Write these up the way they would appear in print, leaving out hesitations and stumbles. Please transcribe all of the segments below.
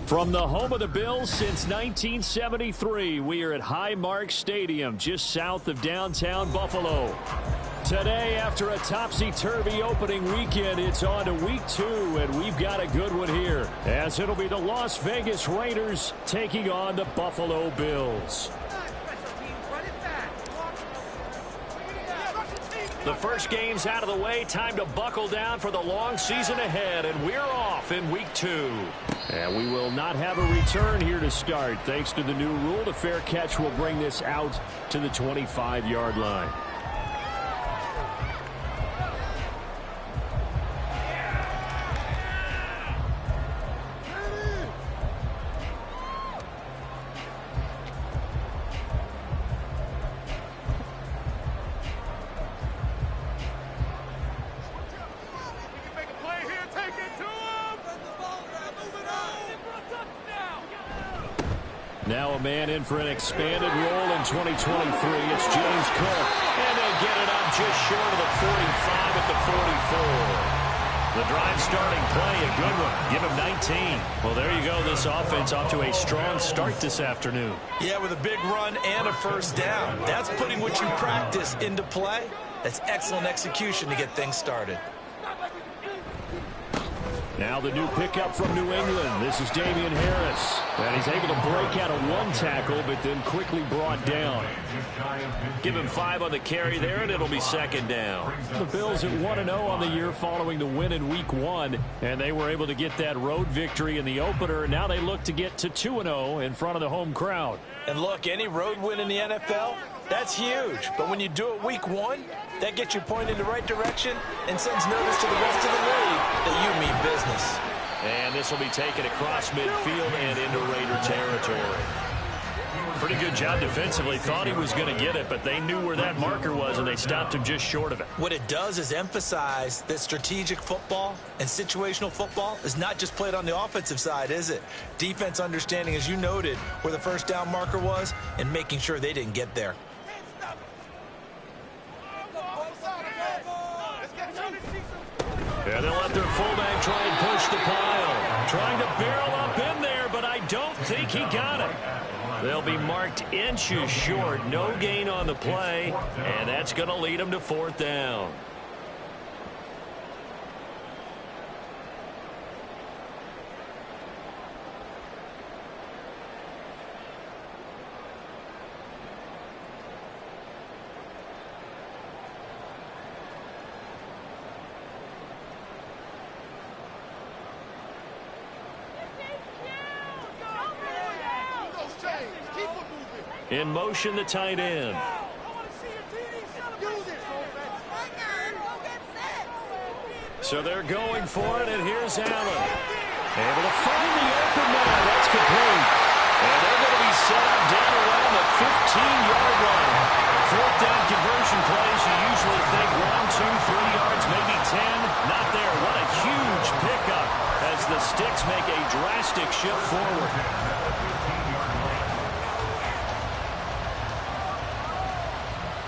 From the home of the Bills since 1973, we are at Highmark Stadium, just south of downtown Buffalo. Today, after a topsy-turvy opening weekend, it's on to week 2, and we've got a good one here, as it'll be the Las Vegas Raiders taking on the Buffalo Bills. The first game's out of the way. Time to buckle down for the long season ahead, and we're off in week 2. And we will not have a return here to start. Thanks to the new rule, the fair catch will bring this out to the 25-yard line. Now a man in for an expanded role in 2023. It's James Cook. And they'll get it up just short of the 45 at the 44. The drive starting play, a good one. Give him 19. Well, there you go. This offense off to a strong start this afternoon. Yeah, with a big run and a first down. That's putting what you practice into play. That's excellent execution to get things started. Now the new pickup from New England. This is Damian Harris. And he's able to break out of one tackle, but then quickly brought down. Give him 5 on the carry there, and it'll be second down. The Bills at 1-0 on the year following the win in week 1. And they were able to get that road victory in the opener. Now they look to get to 2-0 in front of the home crowd. And look, any road win in the NFL, that's huge. But when you do it week 1, that gets you pointed in the right direction and sends notice to the rest of the league that you mean business. And this will be taken across midfield and into Raider territory. Pretty good job defensively. Thought he was going to get it, but they knew where that marker was, and they stopped him just short of it. What it does is emphasize that strategic football and situational football is not just played on the offensive side, is it? Defense understanding, as you noted, where the first down marker was and making sure they didn't get there. Yeah, they'll let their fullback try and push the pile. Trying to barrel up in there, but I don't think he got it. They'll be marked inches short. No gain on the play, and that's going to lead them to 4th down. In motion, the tight end. So they're going for it, and here's Allen. Able to find the open man. That's complete. And they're going to be set up down around the 15-yard line. 4th down conversion plays, you usually think 1, 2, 3 yards, maybe 10. Not there. What a huge pickup as the Sticks make a drastic shift forward.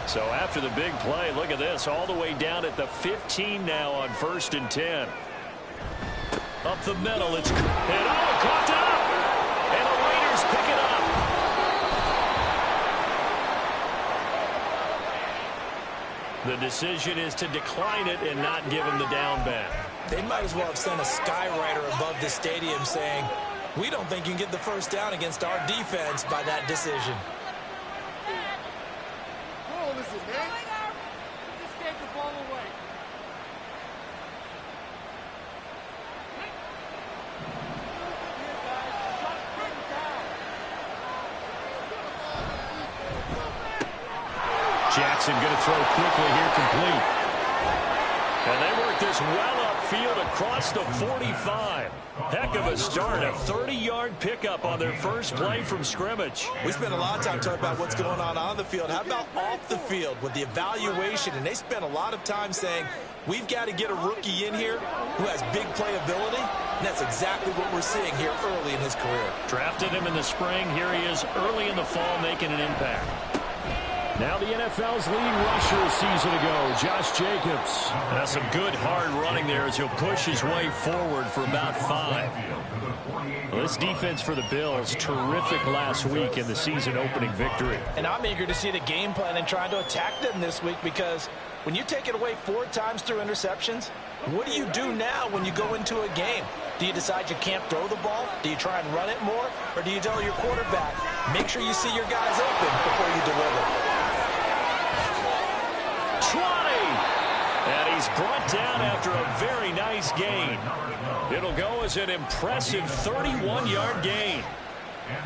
So after the big play, look at this, all the way down at the 15 now on 1st and 10. Up the middle, it's coughed it up, and the Raiders pick it up. The decision is to decline it and not give him the down back. They might as well have sent a skywriter above the stadium saying, we don't think you can get the first down against our defense by that decision. Jackson going to throw quickly here, complete. And they work this well upfield across the 45. Heck of a start, a 30-yard pickup on their first play from scrimmage. We spent a lot of time talking about what's going on the field. How about off the field with the evaluation? And they spent a lot of time saying, we've got to get a rookie in here who has big playability. And that's exactly what we're seeing here early in his career. Drafted him in the spring. Here he is early in the fall making an impact. Now the NFL's leading rusher a season ago, Josh Jacobs. That's some good hard running there as he'll push his way forward for about 5. Well, this defense for the Bills, terrific last week in the season opening victory. And I'm eager to see the game plan and trying to attack them this week, because when you take it away 4 times through interceptions, what do you do now when you go into a game? Do you decide you can't throw the ball? Do you try and run it more? Or do you tell your quarterback, make sure you see your guys open before you deliver? 20! And he's brought down after a very nice gain. It'll go as an impressive 31-yard gain.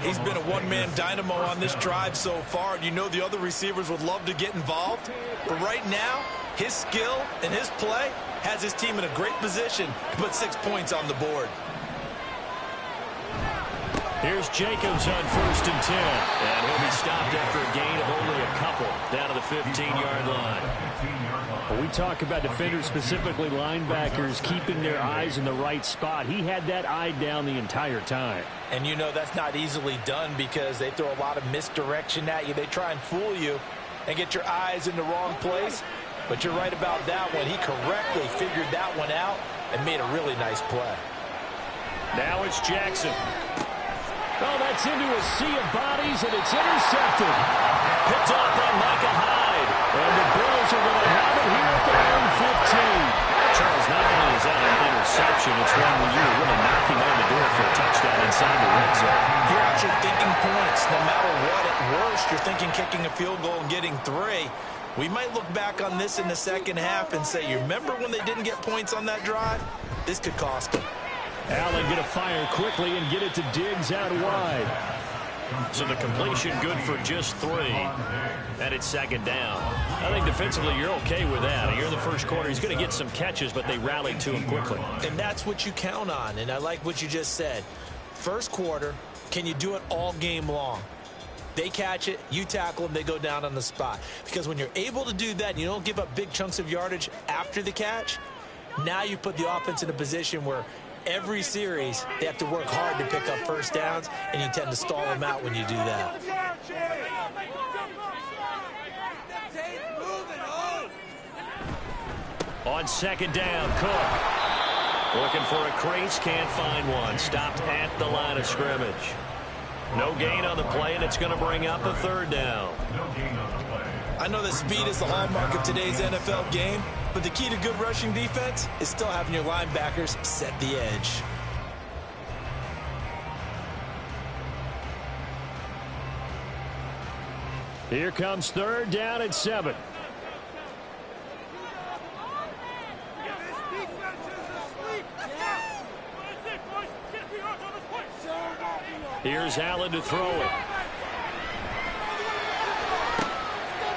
He's been a one-man dynamo on this drive so far, and you know the other receivers would love to get involved. But right now, his skill and his play has his team in a great position to put 6 points on the board. Here's Jacobs on 1st and 10. And he'll be stopped after a gain of only a couple down to the 15-yard line. Well, we talk about defenders, specifically linebackers, keeping their eyes in the right spot. He had that eye down the entire time. And you know that's not easily done because they throw a lot of misdirection at you. They try and fool you and get your eyes in the wrong place. But you're right about that one. He correctly figured that one out and made a really nice play. Now it's Jackson. Oh, that's into a sea of bodies, and it's intercepted. Picked off by Micah Hyde. And the Bills are going to have it here at their own 15. Charles, not only is that an interception, it's one where you were really knocking on the door for a touchdown inside the red zone. You're actually thinking points. No matter what, at worst, you're thinking kicking a field goal and getting 3. We might look back on this in the second half and say, you remember when they didn't get points on that drive? This could cost them. Allen going to fire quickly and get it to Diggs out wide. So the completion good for just 3. And it's 2nd down. I think defensively you're okay with that. You're in the first quarter. He's going to get some catches, but they rallied to him quickly. And that's what you count on. And I like what you just said. First quarter, can you do it all game long? They catch it, you tackle them, they go down on the spot. Because when you're able to do that, and you don't give up big chunks of yardage after the catch, now you put the offense in a position where every series they have to work hard to pick up first downs, and you tend to stall them out when you do that. On 2nd down, Cook. Looking for a crease, can't find one. Stopped at the line of scrimmage. No gain on the play, and it's going to bring up a 3rd down. I know that speed is the hallmark of today's NFL game, but the key to good rushing defense is still having your linebackers set the edge. Here comes 3rd down and 7. Here's Allen to throw it.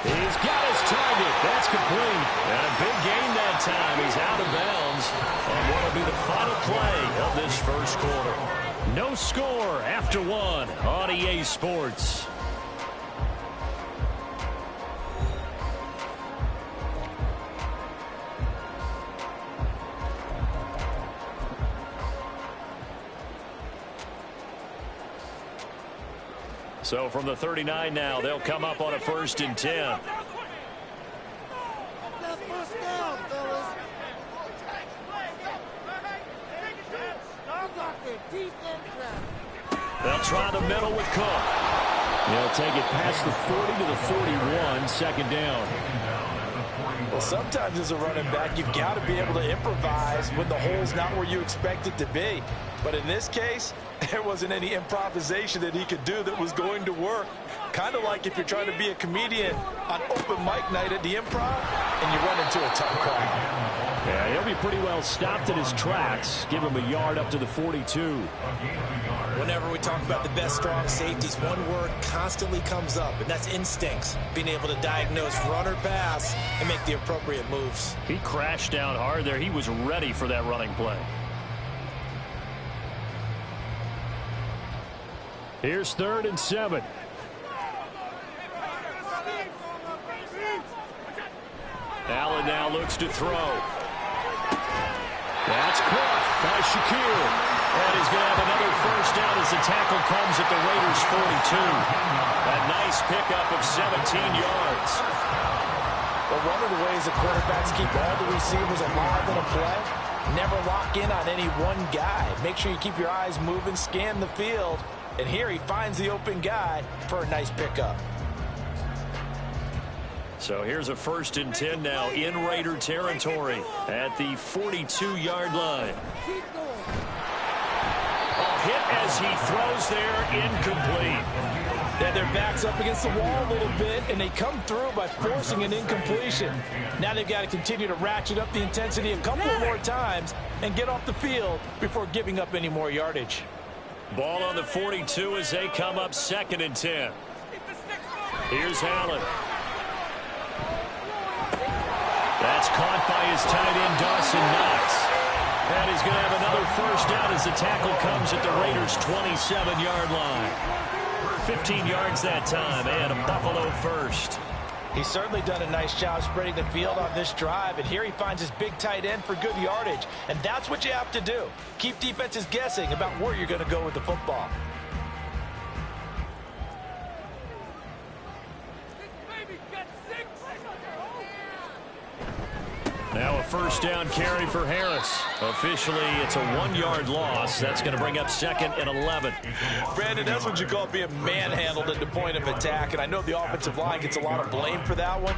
He's got his target. That's complete. And a big gain that time. He's out of bounds on what will be the final play of this first quarter. No score after 1 on EA Sports. So from the 39 now, they'll come up on a 1st and 10. They'll try the middle with Cook. They'll take it past the 40 to the 41, 2nd down. Well, sometimes as a running back, you've got to be able to improvise when the hole's not where you expect it to be. But in this case, there wasn't any improvisation that he could do that was going to work. Kind of like if you're trying to be a comedian on open mic night at the Improv and you run into a tough crowd. Yeah, he'll be pretty well stopped in his tracks. Give him a yard up to the 42. Whenever we talk about the best strong safeties, one word constantly comes up, and that's instincts. Being able to diagnose run or pass and make the appropriate moves. He crashed down hard there. He was ready for that running play. Here's 3rd and 7. Allen now looks to throw. That's caught by Shaquille. And he's going to have another first down as the tackle comes at the Raiders' 42. A nice pickup of 17 yards. Well, one of the ways the quarterbacks keep all the receivers alive in a play, never lock in on any one guy. Make sure you keep your eyes moving, scan the field. And here he finds the open guy for a nice pickup. So here's a 1st and 10 now in Raider territory at the 42-yard line. A hit as he throws there, incomplete. And their back's up against the wall a little bit, and they come through by forcing an incompletion. Now they've got to continue to ratchet up the intensity a couple more times and get off the field before giving up any more yardage. Ball on the 42 as they come up 2nd and 10. Here's Allen. That's caught by his tight end, Dawson Knox. And he's going to have another first down as the tackle comes at the Raiders' 27-yard line. 15 yards that time, and a Buffalo first. He's certainly done a nice job spreading the field on this drive, and here he finds his big tight end for good yardage. And that's what you have to do. Keep defenses guessing about where you're going to go with the football. Now a first down carry for Harris. Officially, it's a 1-yard loss. That's going to bring up 2nd and 11. Brandon, that's what you call being manhandled at the point of attack. And I know the offensive line gets a lot of blame for that one.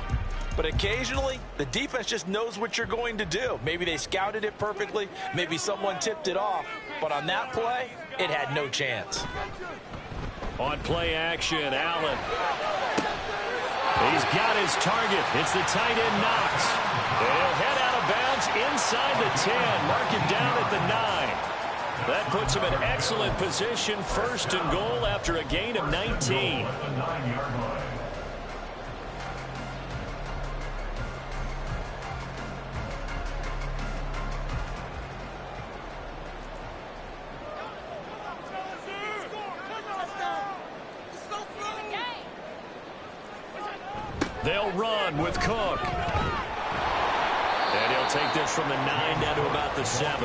But occasionally, the defense just knows what you're going to do. Maybe they scouted it perfectly. Maybe someone tipped it off. But on that play, it had no chance. On play action, Allen. He's got his target. It's the tight end, Knox. And he'll head out of bounds inside the 10. Mark him down at the 9. That puts him in excellent position. 1st and goal after a gain of 19. They'll run with Cook. And he'll take this from the 9 down to about the 7.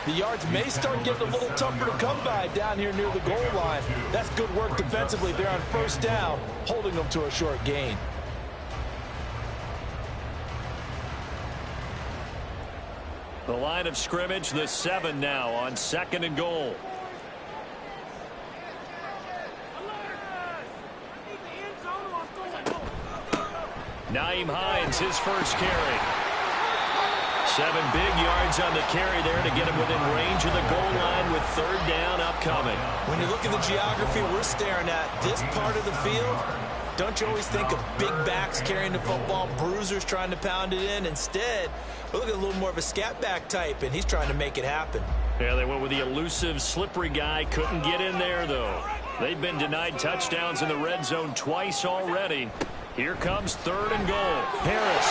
The yards may start getting a little tougher to come by down here near the goal line. That's good work defensively there on 1st down, holding them to a short gain. The line of scrimmage, the 7 now on 2nd and goal. Nyheim Hines, his first carry. 7 big yards on the carry there to get him within range of the goal line with 3rd down upcoming. When you look at the geography we're staring at, this part of the field, don't you always think of big backs carrying the football, bruisers trying to pound it in? Instead, we're looking at a little more of a scat back type, and he's trying to make it happen. Yeah, they went with the elusive, slippery guy. Couldn't get in there, though. They've been denied touchdowns in the red zone twice already. Here comes 3rd and goal. Harris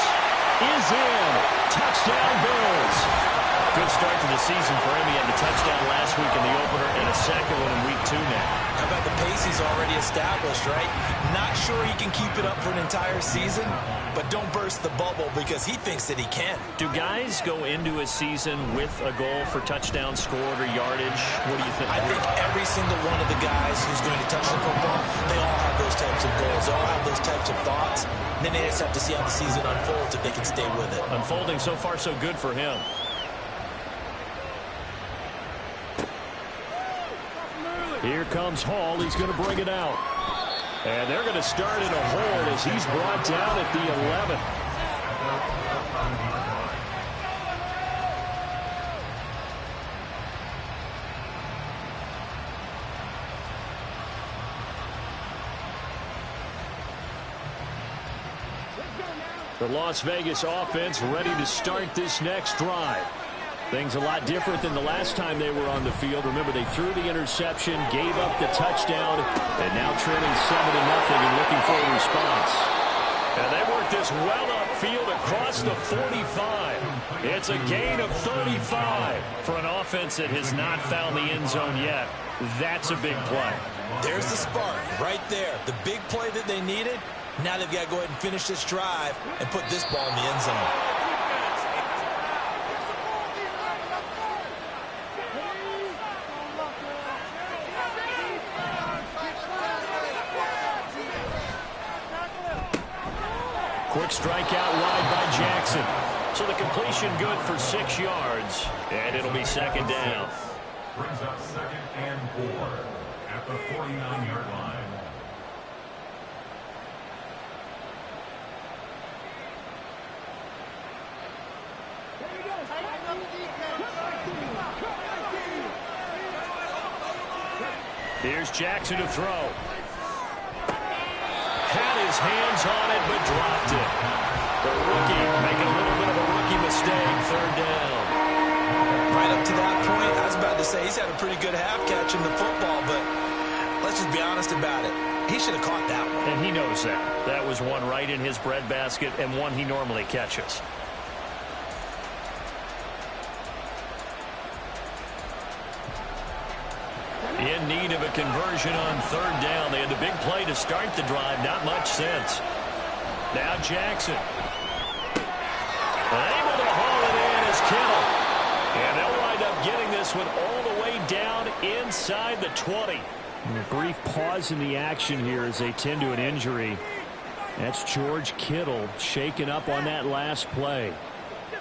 is in. Touchdown, Bills. Good start to the season for him. He had the touchdown last week in the opener and a second one in week 2 now. How about the pace he's already established, right? Not sure he can keep it up for an entire season, but don't burst the bubble because he thinks that he can. Do guys go into a season with a goal for touchdown scored or yardage? What do you think? I think every single one of the guys who's going to touch the football, they all have those types of goals. They all have those types of thoughts. And then they just have to see how the season unfolds if they can stay with it. Unfolding so far so good for him. Here comes Hall. He's going to bring it out. And they're going to start in a hold as he's brought down at the 11. The Las Vegas offense ready to start this next drive. Things a lot different than the last time they were on the field. Remember, they threw the interception, gave up the touchdown, and now trailing 7-0 and looking for a response. And they work this well upfield across the 45. It's a gain of 35 for an offense that has not found the end zone yet. That's a big play. There's the spark right there. The big play that they needed. Now they've got to go ahead and finish this drive and put this ball in the end zone. Quick strikeout wide by Jackson. So the completion good for 6 yards, and it'll be second down. Brings up 2nd and 4 at the 49-yard line. Here's Jackson to throw. Had his hands on it, but dropped it. The rookie making a little bit of a rookie mistake, 3rd down. Right up to that point, I was about to say he's had a pretty good half catching the football, but let's just be honest about it. He should have caught that one. And he knows that. That was one right in his breadbasket and one he normally catches. In need of a conversion on 3rd down. They had the big play to start the drive. Not much sense. Now Jackson. Able to haul it in is Kittle. And they'll wind up getting this one all the way down inside the 20. And a brief pause in the action here as they tend to an injury. That's George Kittle shaken up on that last play.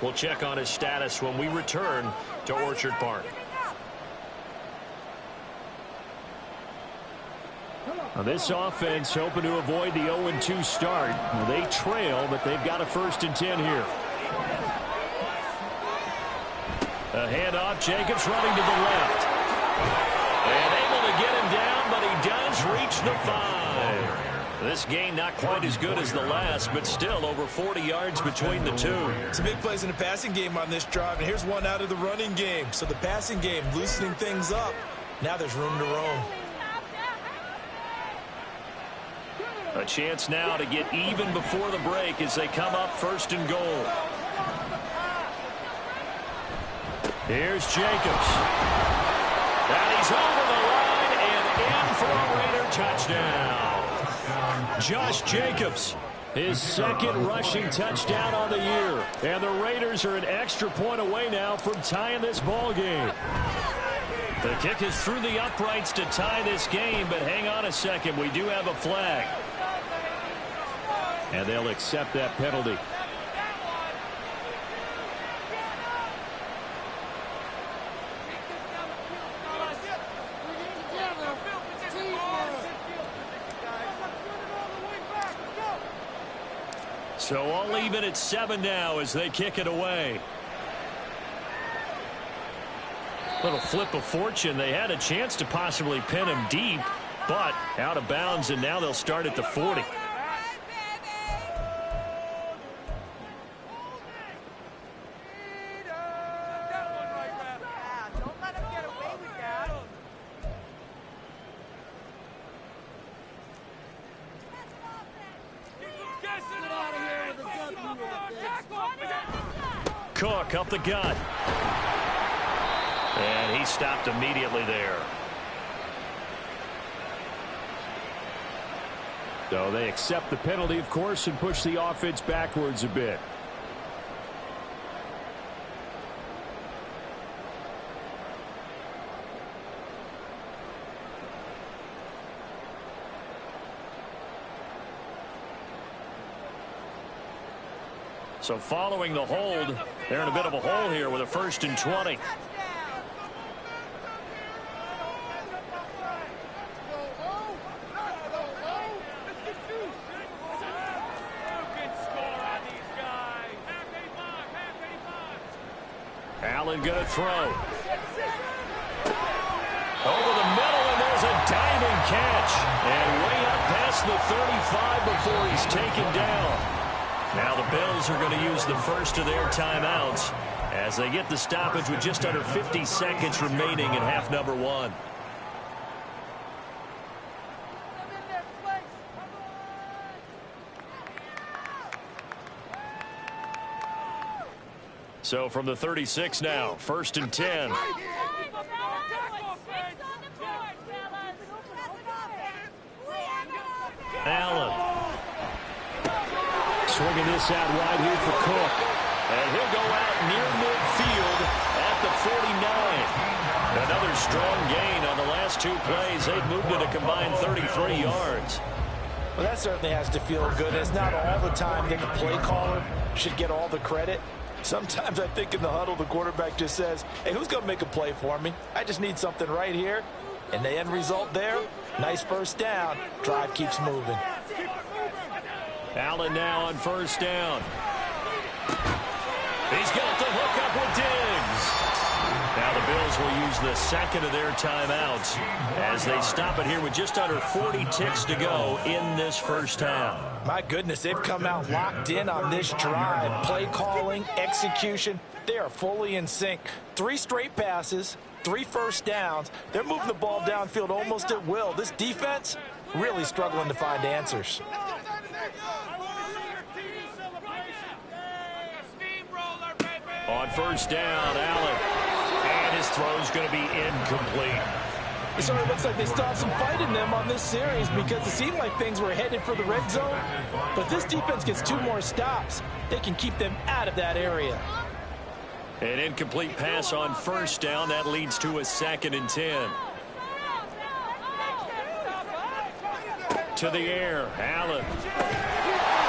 We'll check on his status when we return to Orchard Park. Now this offense hoping to avoid the 0-2 start. Now they trail, but they've got a 1st and 10 here. A handoff, Jacobs running to the left. And able to get him down, but he does reach the 5. This gain not quite as good as the last, but still over 40 yards between the two. Some big plays in the passing game on this drive, and here's one out of the running game. So the passing game loosening things up. Now there's room to roam. A chance now to get even before the break as they come up 1st and goal. Here's Jacobs. And he's over the line and in for a Raider touchdown. Josh Jacobs, his 2nd rushing touchdown on the year. And the Raiders are an extra point away now from tying this ball game. The kick is through the uprights to tie this game, but hang on a second. We do have a flag. And they'll accept that penalty. So all even at 7 now as they kick it away. Little flip of fortune. They had a chance to possibly pin him deep, but out of bounds, and now they'll start at the 40. Cook up the gut. And he stopped immediately there. So they accept the penalty, of course, and push the offense backwards a bit. So following the hold, they're in a bit of a hole here with a 1st and 20. Allen gonna throw. Over the middle, and there's a diving catch. And way up past the 35 before he's taken down. Now the Bills are going to use the first of their timeouts as they get the stoppage with just under 50 seconds remaining in half number 1. So from the 36 now, 1st and 10. Allen. Swinging this out wide here for Cook. And he'll go out near midfield at the 49. Another strong gain on the last 2 plays. They've moved it a combined 33 yards. Well, that certainly has to feel good. It's not all the time that the play caller should get all the credit. Sometimes I think in the huddle, the quarterback just says, hey, who's going to make a play for me? I just need something right here. And the end result there, nice first down. Drive keeps moving. Allen now on first down. He's got the hook up with Diggs. Now the Bills will use the second of their timeouts as they stop it here with just under 40 ticks to go in this first half. My goodness, they've come out locked in on this drive. Play calling, execution, they are fully in sync. 3 straight passes, 3 first downs. They're moving the ball downfield almost at will. This defense really struggling to find answers. On first down, Allen. And his throw's going to be incomplete. So it looks like they still have some fight in them on this series because it seemed like things were headed for the red zone. But this defense gets 2 more stops. They can keep them out of that area. An incomplete pass on first down. That leads to a 2nd and 10. To the air, Allen.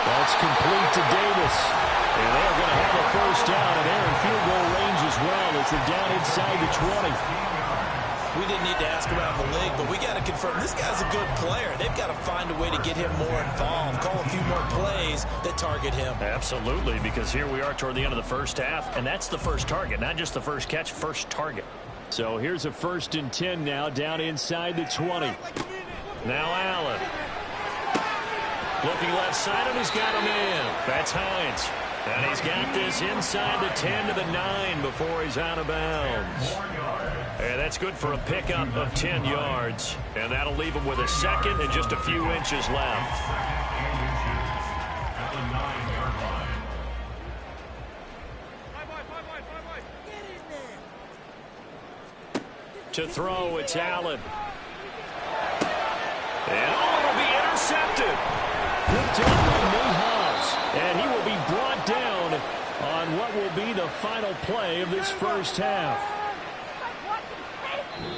That's complete to Davis. And they're going to have a first down, and they're in field goal range as well as they're down inside the 20. We didn't need to ask around the league, but we got to confirm this guy's a good player. They've got to find a way to get him more involved, call a few more plays that target him. Absolutely, because here we are toward the end of the first half, and that's the first target, not just the first catch, first target. So here's a 1st and 10 now, down inside the 20. Now Allen. Looking left side, and he's got him in. That's Hines. And he's got this inside the 10 to the 9 before he's out of bounds. And that's good for a pickup of 10 yards. And that'll leave him with a 2nd and just a few inches left. To throw, it's Allen. And it'll be intercepted. Picked up by Nate Hobbs. And he will be brought down on what will be the final play of this first half.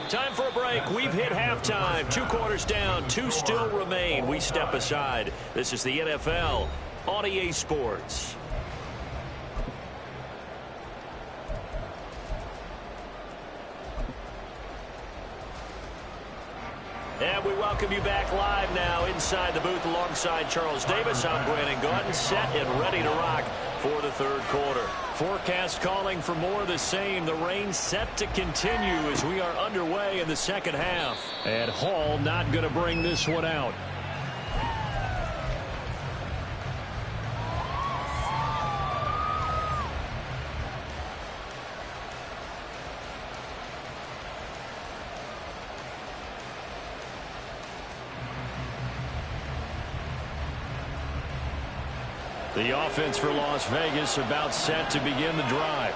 Time for a break. We've hit halftime. 2 quarters down. 2 still remain. We step aside. This is the NFL on EA Sports. And we welcome you back live now inside the booth alongside Charles Davis. I'm Brandon Gordon, set and ready to rock for the 3rd quarter. Forecast calling for more of the same. The rain set to continue as we are underway in the 2nd half. And Hall not going to bring this one out. The offense for Las Vegas about set to begin the drive.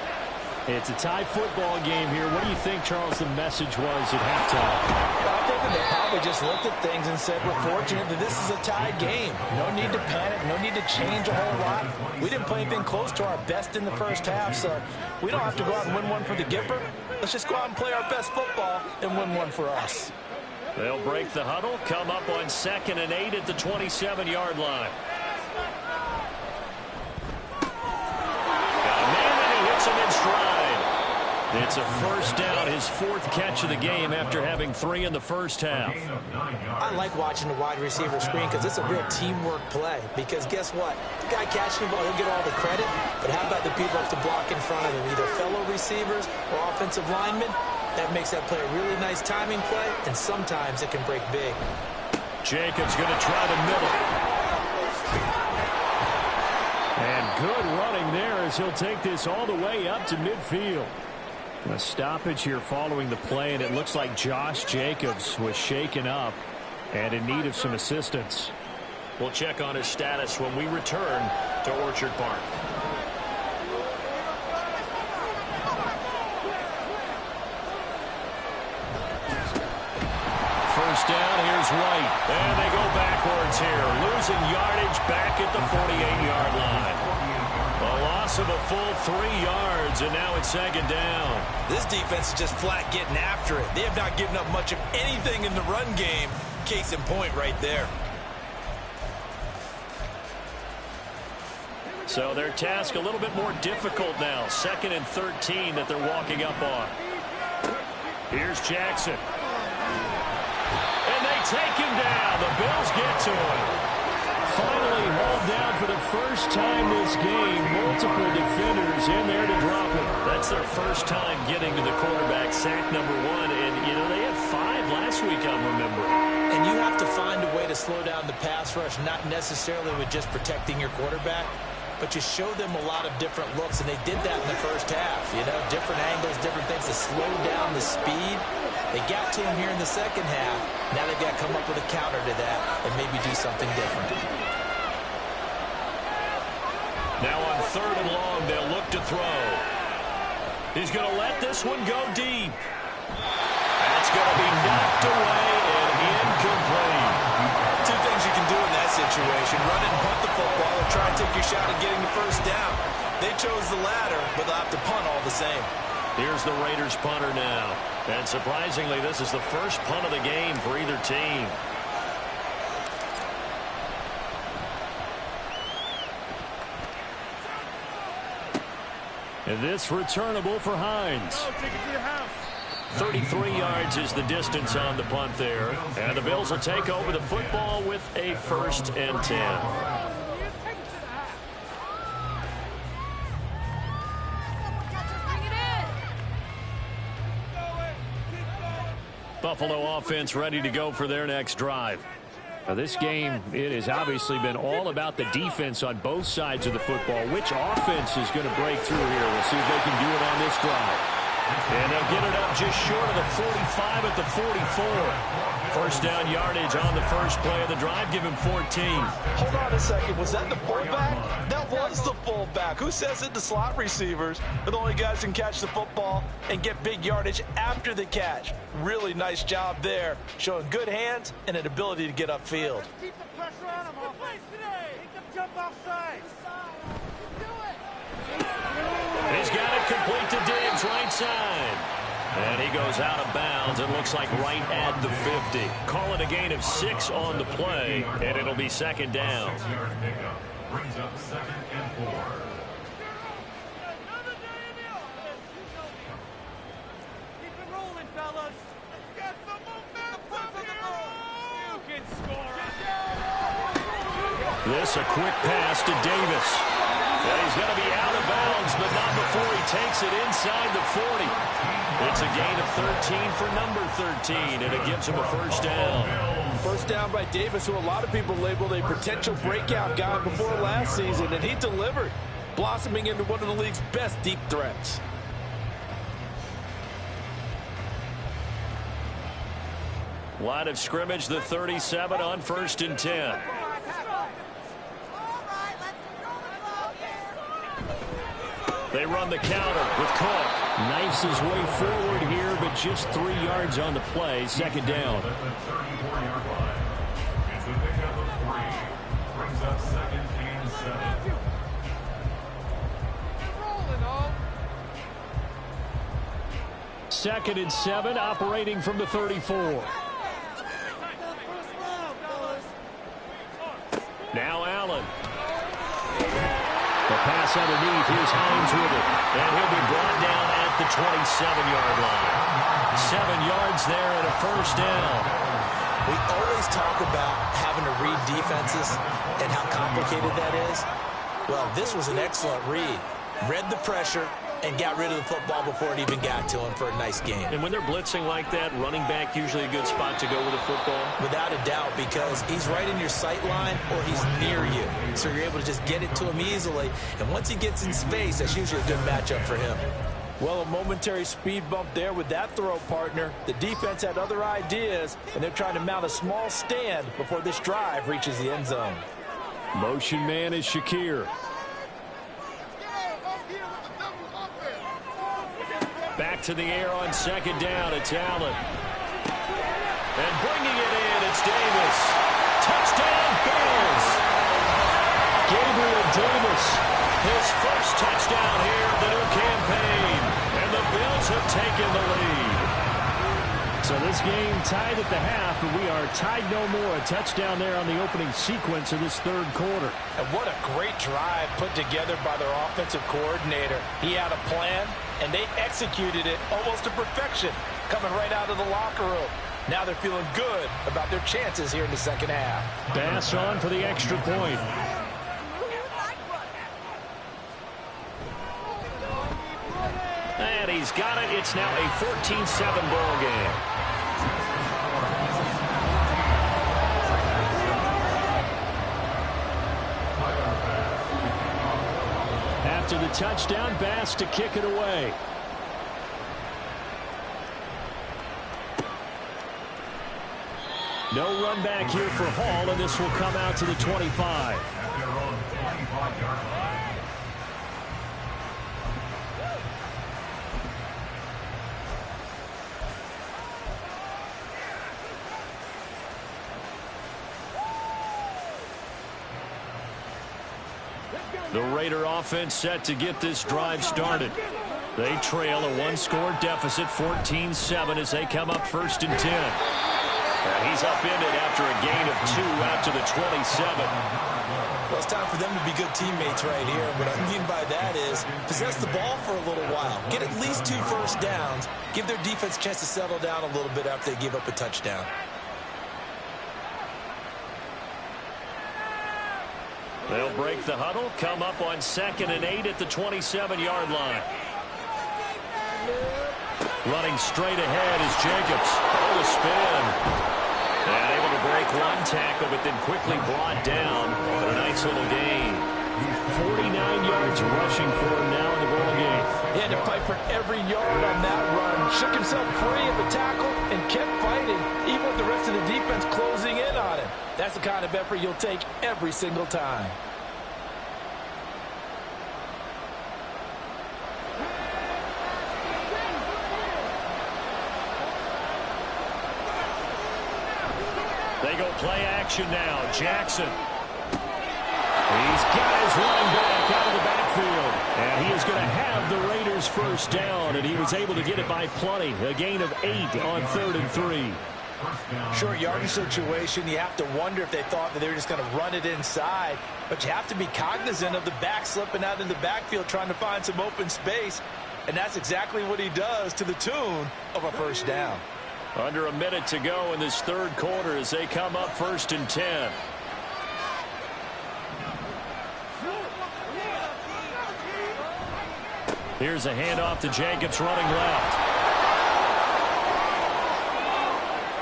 It's a tie football game here. What do you think, Charles, the message was at halftime? I think that they probably just looked at things and said, we're fortunate that this is a tie game. No need to panic. No need to change a whole lot. We didn't play anything close to our best in the first half, so we don't have to go out and win one for the Gipper. Let's just go out and play our best football and win one for us. They'll break the huddle, come up on 2nd and 8 at the 27-yard line. It's a first down, his 4th catch of the game after having 3 in the first half. I like watching the wide receiver screen because it's a real teamwork play. Because guess what? The guy catching the ball, he'll get all the credit. But how about the people up to block in front of him, either fellow receivers or offensive linemen? That makes that play a really nice timing play, and sometimes it can break big. Jacobs going to try the middle. And good running there as he'll take this all the way up to midfield. A stoppage here following the play, and it looks like Josh Jacobs was shaken up and in need of some assistance. We'll check on his status when we return to Orchard Park. First down, here's White. And they go backwards here, losing yardage back at the 48-yard line. A loss of a full 3 yards, and now it's 2nd down. This defense is just flat getting after it. They have not given up much of anything in the run game. Case in point right there. So their task a little bit more difficult now. 2nd and 13 that they're walking up on. Here's Jackson. And they take him down. The Bills get to him. Finally hauled down for the first time this game. Multiple defenders in there to drop him. That's their first time getting to the quarterback, sack number 1. And, you know, they had 5 last week, I'm remembering. And you have to find a way to slow down the pass rush, not necessarily with just protecting your quarterback, but you show them a lot of different looks, and they did that in the first half. You know, different angles, different things to slow down the speed. They got to him here in the second half. Now they've got to come up with a counter to that and maybe do something different. Now on 3rd and long, they'll look to throw. He's going to let this one go deep. That's going to be knocked away and incomplete. 2 things you can do in that situation: run and punt the football, or try and take your shot at getting the first down. They chose the latter, but they'll have to punt all the same. Here's the Raiders punter now. And surprisingly, this is the first punt of the game for either team. And this returnable for Hines. 33 yards is the distance on the punt there. And the Bills will take over the football with a 1st and 10. Buffalo offense ready to go for their next drive. Now this game, it has obviously been all about the defense on both sides of the football. Which offense is going to break through here? We'll see if they can do it on this drive. And they'll get it up just short of the 45 at the 44. First down yardage on the first play of the drive. Give him 14. Hold on a second. Was that the fullback? That was the fullback. Who says it? The slot receivers are the only guys who can catch the football and get big yardage after the catch. Really nice job there, showing good hands and an ability to get upfield. Keep the pressure on him. Make them jump offside. He's got it complete to Diggs, right side. And he goes out of bounds. It looks like right at the 50. Call it a gain of 6 on the play, and it'll be 2nd down. Brings up 2nd and 4. Keep it rolling, fellas. Get the momentum here. You can score. This a quick pass to Davis. And he's going to be out of bounds, but not before he takes it inside the 40. It's a gain of 13 for number 13, and it gives him a first down. First down by Davis, who a lot of people labeled a potential breakout guy before last season, and he delivered, blossoming into one of the league's best deep threats. Line of scrimmage, the 37 on 1st and 10. They run the counter with Cook. Knifes his way forward here, but just 3 yards on the play. 2nd down. At the 34-yard line. It's a pickup of 3. Brings up 2nd and 7. Rolling, all. 2nd and 7, operating from the 34. Now Allen. The pass underneath. Here's Hines with it. And he'll be brought down at the 27-yard line. 7 yards there and a first down. We always talk about having to read defenses and how complicated that is. Well, this was an excellent read. Read the pressure and got rid of the football before it even got to him for a nice game. And when they're blitzing like that, running back usually a good spot to go with the football? Without a doubt, because he's right in your sight line or he's near you. So you're able to just get it to him easily. And once he gets in space, that's usually a good matchup for him. Well, a momentary speed bump there with that throw, partner. The defense had other ideas, and they're trying to mount a small stand before this drive reaches the end zone. Motion man is Shakir. Back to the air on 2nd down. It's Allen. And bringing it in, it's Davis. Touchdown, Bills. Gabriel Davis, his first touchdown here of the new campaign. And the Bills have taken the lead. So this game tied at the half, but we are tied no more. A touchdown there on the opening sequence of this third quarter. And what a great drive put together by their offensive coordinator. He had a plan, and they executed it almost to perfection, coming right out of the locker room. Now they're feeling good about their chances here in the second half. Bass on for the extra point. And he's got it. It's now a 14-7 ball game. After the touchdown, Bass to kick it away. No run back here for Hall, and this will come out to the 25. At their own 25-yard line. The Raider offense set to get this drive started. They trail a one-score deficit, 14-7, as they come up 1st and 10. And he's upended after a gain of 2 out to the 27. Well, it's time for them to be good teammates right here. What I mean by that is possess the ball for a little while. Get at least 2 first downs. Give their defense a chance to settle down a little bit after they give up a touchdown. They'll break the huddle, come up on 2nd and 8 at the 27-yard line. Running straight ahead is Jacobs. Oh, the spin. And able to break one tackle, but then quickly brought down. But a nice little gain. 49 yards rushing for him now in the ball game. He had to fight for every yard on that run. Shook himself free of the tackle and kept fighting, even with the rest of the defense closing in on him. That's the kind of effort you'll take every single time. They go play action now. Jackson. He's got his running back out of the backfield. And he is going to have the Raiders first down, and he was able to get it by plenty. A gain of 8 on 3rd and 3. Short yardage situation, you have to wonder if they thought that they were just going to run it inside. But you have to be cognizant of the back slipping out in the backfield trying to find some open space. And that's exactly what he does to the tune of a first down. Under a minute to go in this third quarter as they come up 1st and 10. Here's a handoff to Jacobs running left.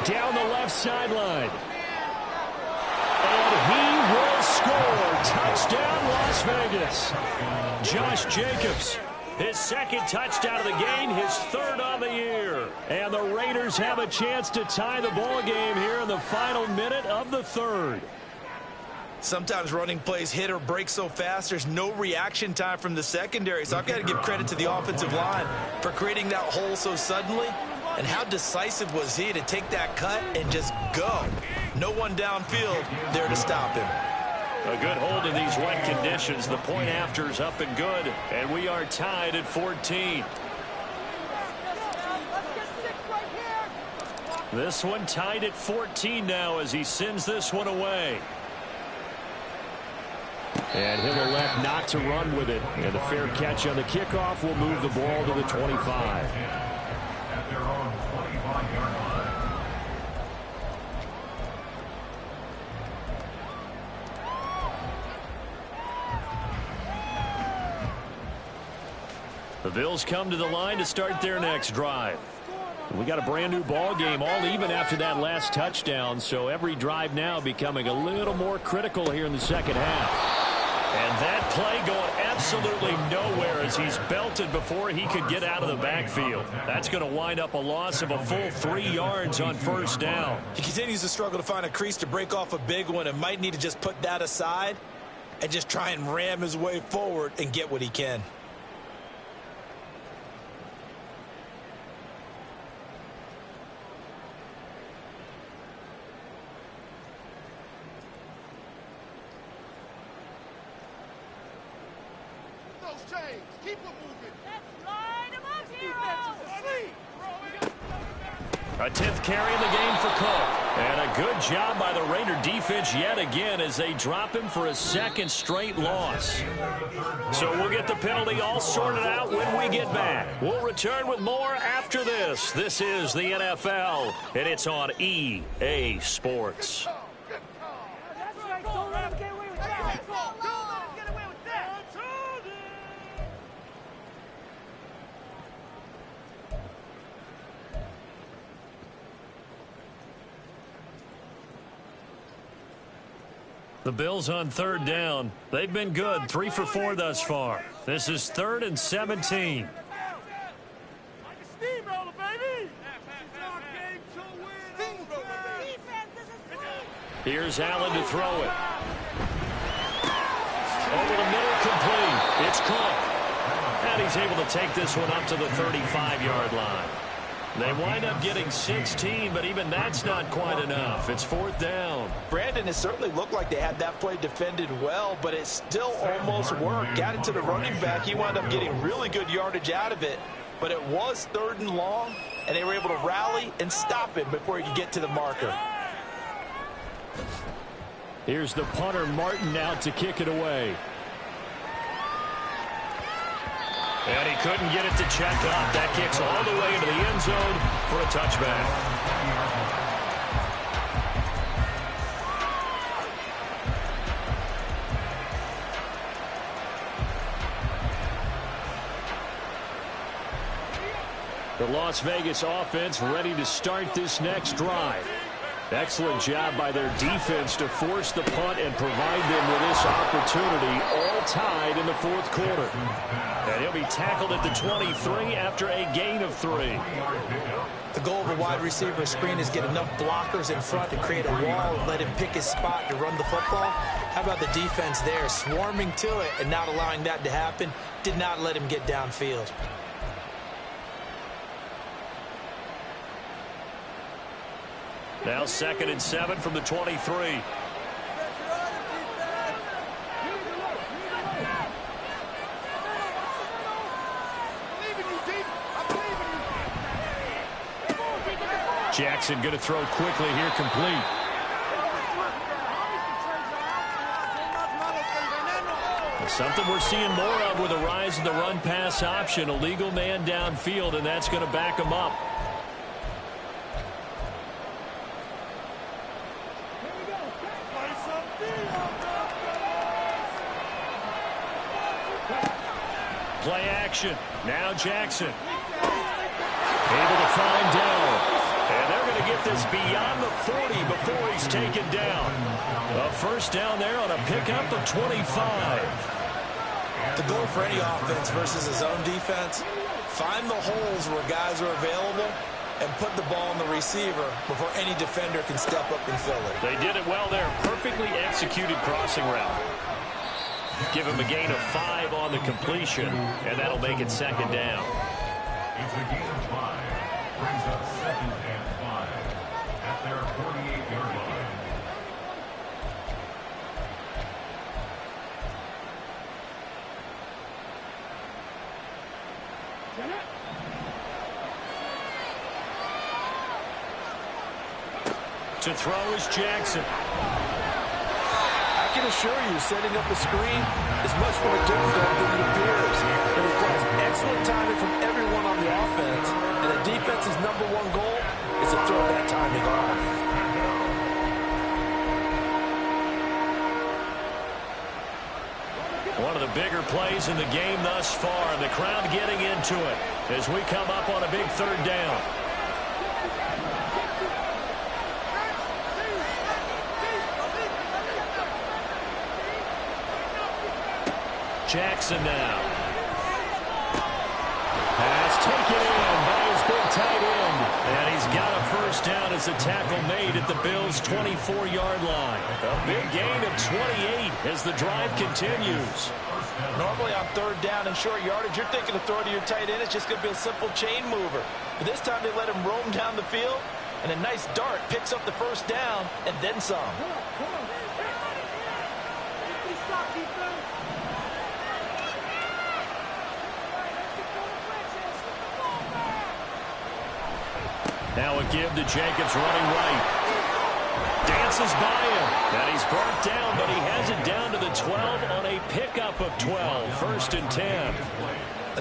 Down the left sideline. And he will score. Touchdown, Las Vegas. Josh Jacobs, his 2nd touchdown of the game, his 3rd on the year. And the Raiders have a chance to tie the ball game here in the final minute of the 3rd. Sometimes running plays hit or break so fast, there's no reaction time from the secondary. So I've got to give credit to the offensive line for creating that hole so suddenly. And how decisive was he to take that cut and just go? No one downfield there to stop him. A good hold in these wet conditions. The point after is up and good. And we are tied at 14. This one tied at 14 now as he sends this one away. And he'll elect not to run with it. And the fair catch on the kickoff will move the ball to the 25. At their own 25-yard line. The Bills come to the line to start their next drive. We got a brand new ball game, all even after that last touchdown. So every drive now becoming a little more critical here in the second half. And that play going absolutely nowhere as he's belted before he could get out of the backfield. That's going to wind up a loss of a full 3 yards on first down. He continues to struggle to find a crease to break off a big one and might need to just put that aside and just try and ram his way forward and get what he can. Keep it moving. Let's line him up here. Defense is asleep. A 10th carry in the game for Cook. And a good job by the Raider defense yet again as they drop him for a second straight loss. So we'll get the penalty all sorted out when we get back. We'll return with more after this. This is the NFL, and it's on EA Sports. That's right. Don't let him get away with that. Don't let him get away with that. The Bills on third down. They've been good, 3 for 4 thus far. This is 3rd and 17. Like a steamroller, baby. It's our game to win. Defense, this is free. Here's Allen to throw it. Over the middle, complete. It's Cook. And he's able to take this one up to the 35-yard line. They wind up getting 16, but even that's not quite enough. It's 4th down. Brandon, it certainly looked like they had that play defended well, but it still almost worked. Got it to the running back. He wound up getting really good yardage out of it, but it was 3rd and long, and they were able to rally and stop it before he could get to the marker. Here's the punter, Martin, out to kick it away. And he couldn't get it to check up. That kicks all the way into the end zone for a touchback. The Las Vegas offense ready to start this next drive. Excellent job by their defense to force the punt and provide them with this opportunity, all tied in the 4th quarter. And he'll be tackled at the 23 after a gain of 3. The goal of a wide receiver screen is get enough blockers in front to create a wall and let him pick his spot to run the football. How about the defense there, swarming to it and not allowing that to happen? Did not let him get downfield. Now 2nd and 7 from the 23. Jackson going to throw quickly here, complete. Something we're seeing more of with a rise in the run-pass option. A legal man downfield, and that's going to back him up. Play action. Now Jackson. Able to find Dell. And they're going to get this beyond the 40 before he's taken down. A first down there on a pickup of 25. The goal for any offense versus his own defense, find the holes where guys are available and put the ball on the receiver before any defender can step up and fill it. They did it well there. Perfectly executed crossing route. Give him a gain of 5 on the completion, and that'll make it 2nd down. It's a gain of 5. Brings up 2nd and 5 at their 48-yard line. To throw is Jackson. I can assure you, setting up a screen is much more difficult than it appears. It requires excellent timing from everyone on the offense, and the defense's #1 goal is to throw that timing off. One of the bigger plays in the game thus far, and the crowd getting into it as we come up on a big 3rd down. Jackson now. Pass taken in by his big tight end. And he's got a first down as a tackle made at the Bills' 24-yard line. A big gain of 28 as the drive continues. Normally on 3rd down and short yardage, you're thinking of throw to your tight end. It's just going to be a simple chain mover. But this time they let him roam down the field, and a nice dart picks up the first down and then some. Now a give to Jacobs running right. Dances by him. And he's brought down, but he has it down to the 12 on a pickup of 12. 1st and 10.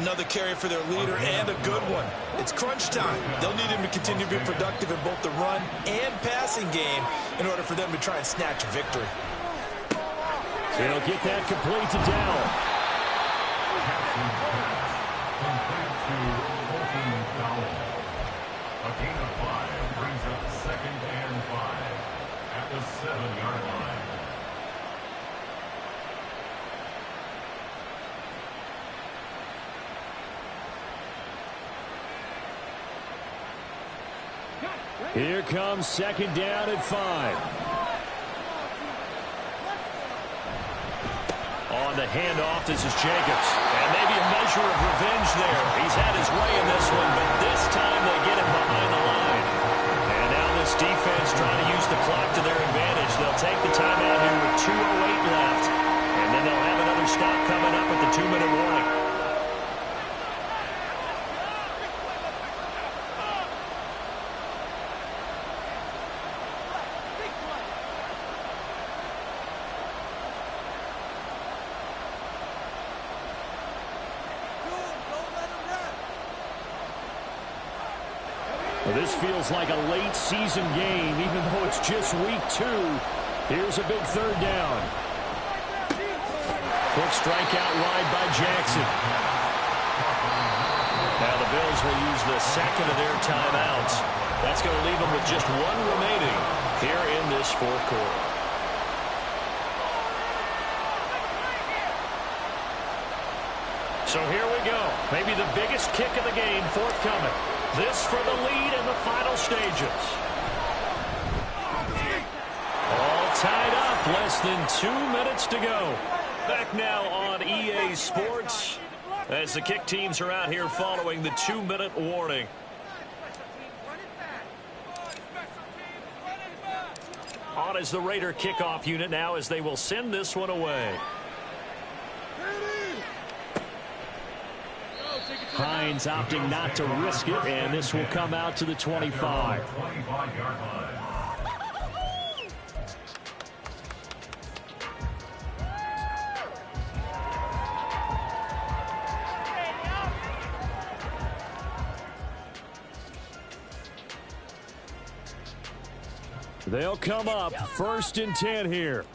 Another carry for their leader and a good one. It's crunch time. They'll need him to continue to be productive in both the run and passing game in order for them to try and snatch a victory. So he'll get that complete to Dowell. Complete to Colton Dowell. A gain of 5 brings up 2nd and 5 at the 7-yard line. Here comes 2nd down at 5. On the handoff, this is Jacobs. And maybe a measure of revenge there. He's had his way in this one, but this time they get him behind the line. And now this defense trying to use the clock to their advantage. They'll take the timeout here with 2:08 left. And then they'll have another stop coming up at the 2-minute warning. Well, this feels like a late season game, even though it's just week 2. Here's a big 3rd down. Quick strike out wide by Jackson. Now the Bills will use the 2nd of their timeouts. That's going to leave them with just 1 remaining here in this 4th quarter. So here we go. Maybe the biggest kick of the game forthcoming. This for the lead in the final stages. All tied up. Less than 2 minutes to go. Back now on EA Sports as the kick teams are out here following the 2-minute warning. On is the Raider kickoff unit now as they will send this one away. Hines opting not to risk it, and this will come out to the 25. 25-yard line. They'll come up 1st and 10 here.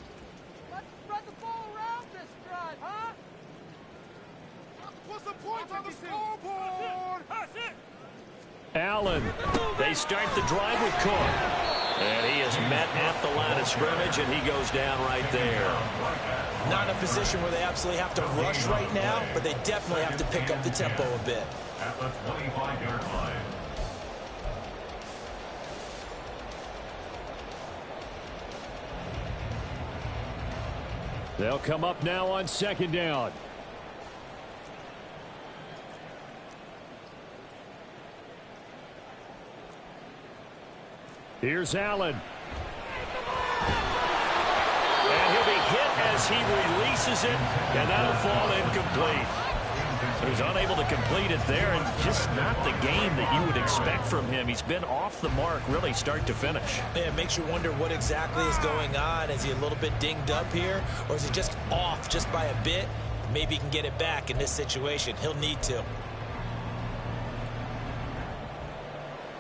Let's spread the ball around this drive, huh? Put some points on the scoreboard. That's it. Allen. They start the drive with Cook. And he is met at the line of scrimmage, and he goes down right there. Not in a position where they absolutely have to rush right now, but they definitely have to pick up the tempo a bit. At the 25-yard line. They'll come up now on 2nd down. Here's Allen. And he'll be hit as he releases it, and that'll fall incomplete. So he's unable to complete it there, and just not the game that you would expect from him. He's been off the mark really start to finish. Yeah, it makes you wonder what exactly is going on. Is he a little bit dinged up here, or is he just off just by a bit? Maybe he can get it back in this situation. He'll need to.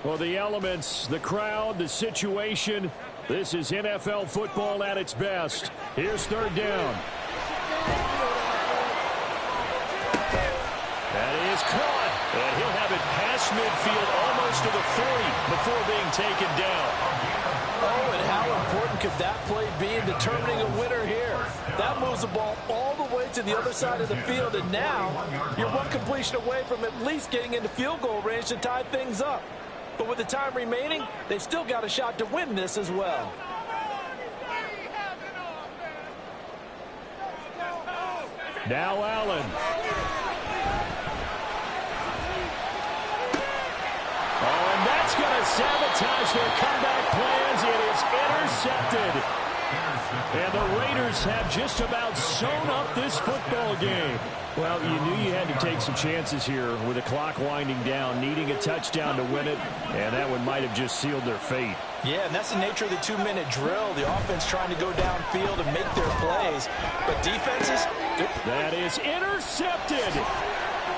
Well, the elements, the crowd, the situation, this is NFL football at its best. Here's 3rd down. That is caught. And he'll have it past midfield almost to the 40 before being taken down. Oh, and how important could that play be in determining a winner here? That moves the ball all the way to the other side of the field, and now you're one completion away from at least getting into field goal range to tie things up. But with the time remaining, they've still got a shot to win this as well. Now Allen. Oh, and that's going to sabotage their comeback plans. It is intercepted. And the Raiders have just about sewn up this football game. Well, you knew you had to take some chances here with the clock winding down, needing a touchdown to win it, and that one might have just sealed their fate. Yeah, and that's the nature of the 2-minute drill. The offense trying to go downfield and make their plays. But defenses, that is intercepted.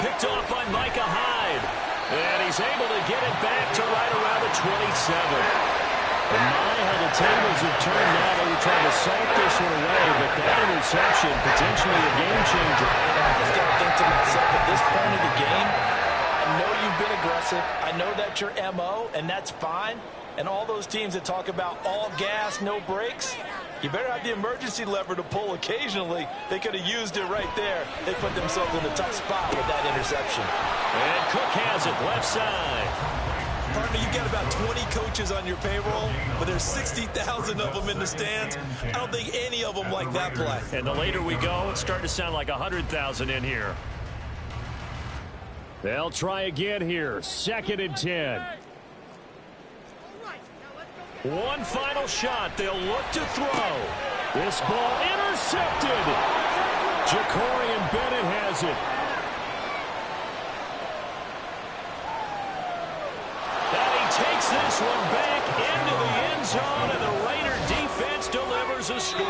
Picked off by Micah Hyde. And he's able to get it back to right around the 27. And my, how the tables have turned now. They were trying to salt this one away, but that interception, potentially a game changer. I just got to think to myself, at this point of the game, I know you've been aggressive. I know that's your MO, and that's fine. And all those teams that talk about all gas, no brakes, you better have the emergency lever to pull occasionally. They could have used it right there. They put themselves in a tough spot with that interception. And Cook has it left side. Partner, you've got about 20 coaches on your payroll, but there's 60,000 of them in the stands. I don't think any of them like that play. And the later we go, it's starting to sound like 100,000 in here. They'll try again here. 2nd and 10. One final shot. They'll look to throw. This ball intercepted. Jacorian Bennett has it. Takes this one back into the end zone, and the Raider defense delivers a score.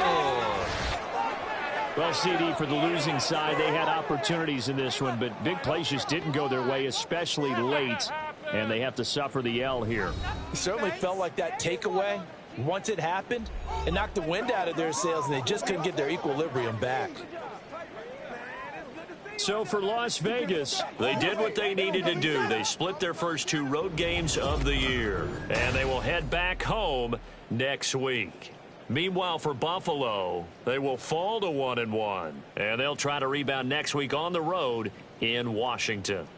Well, CD, for the losing side, they had opportunities in this one, but big plays just didn't go their way, especially late, and they have to suffer the L here. It certainly felt like that takeaway, once it happened, it knocked the wind out of their sails, and they just couldn't get their equilibrium back. So for Las Vegas, they did what they needed to do. They split their first 2 road games of the year, and they will head back home next week. Meanwhile, for Buffalo, they will fall to 1-1, and they'll try to rebound next week on the road in Washington.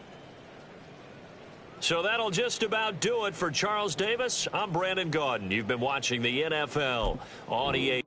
So that'll just about do it for Charles Davis. I'm Brandon Gaudin. You've been watching the NFL on EA.